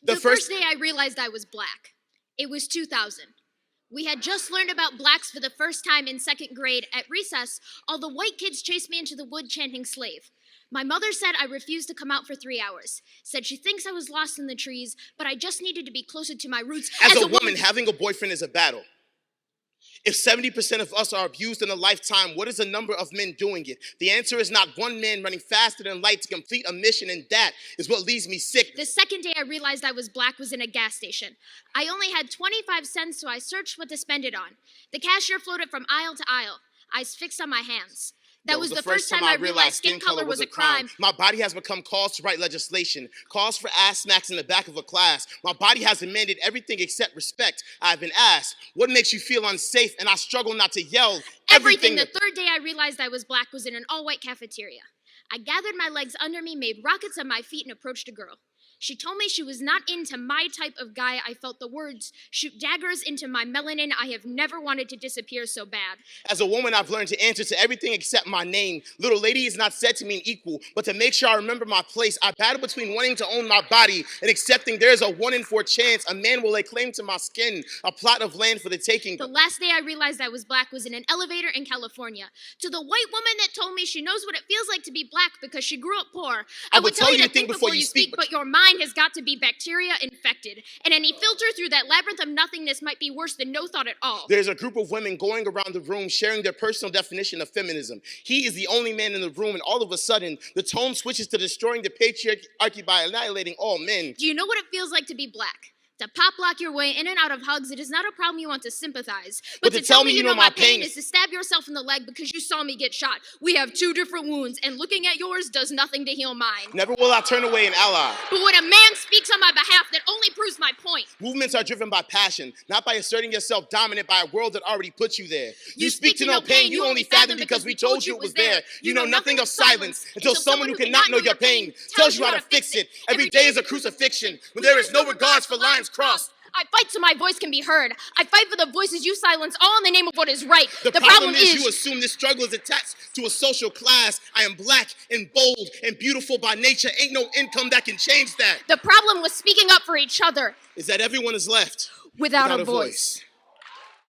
The first day I realized I was black. It was 2000. We had just learned about blacks for the first time in second grade. At recess, all the white kids chased me into the wood chanting slave. My mother said I refused to come out for 3 hours. Said she thinks I was lost in the trees, but I just needed to be closer to my roots. As a woman, having a boyfriend is a battle. If 70% of us are abused in a lifetime, what is the number of men doing it? The answer is not one man running faster than light to complete a mission, and that is what leaves me sick. The second day I realized I was black was in a gas station. I only had 25 cents, so I searched what to spend it on. The cashier floated from aisle to aisle, eyes fixed on my hands. That was the first time I realized skin color was a crime. My body has become cause to write legislation, cause for ass smacks in the back of a class. My body has demanded everything except respect. I've been asked, what makes you feel unsafe? And I struggle not to yell. Everything. The third day I realized I was black was in an all-white cafeteria. I gathered my legs under me, made rockets on my feet, and approached a girl. She told me she was not into my type of guy. I felt the words shoot daggers into my melanin. I have never wanted to disappear so bad. As a woman, I've learned to answer to everything except my name. Little lady is not said to mean equal, but to make sure I remember my place. I battle between wanting to own my body and accepting there's a 1 in 4 chance a man will lay claim to my skin, a plot of land for the taking. The last day I realized I was black was in an elevator in California. To the white woman that told me she knows what it feels like to be black because she grew up poor, I would tell you to think before you speak, but your mind has got to be bacteria infected, and any filter through that labyrinth of nothingness might be worse than no thought at all. There's a group of women going around the room sharing their personal definition of feminism. He is the only man in the room, and all of a sudden, the tone switches to destroying the patriarchy by annihilating all men. Do you know what it feels like to be black? To pop-lock your way in and out of hugs, it is not a problem you want to sympathize. But to tell me you know my pain is to stab yourself in the leg because you saw me get shot. We have 2 different wounds, and looking at yours does nothing to heal mine. Never will I turn away an ally. But when a man speaks on my behalf, that only proves my point. Movements are driven by passion, not by asserting yourself dominant by a world that already put you there. You speak to no pain, you only fathom because we told you it was there. You know nothing of silence until someone who cannot know your pain tells you how to fix it. Every day is a crucifixion when there is no regards for lines crossed. I fight so my voice can be heard. I fight for the voices you silence, all in the name of what is right. The problem is you assume this struggle is attached to a social class. I am black and bold and beautiful by nature. Ain't no income that can change that. The problem with speaking up for each other is that everyone is left without a voice.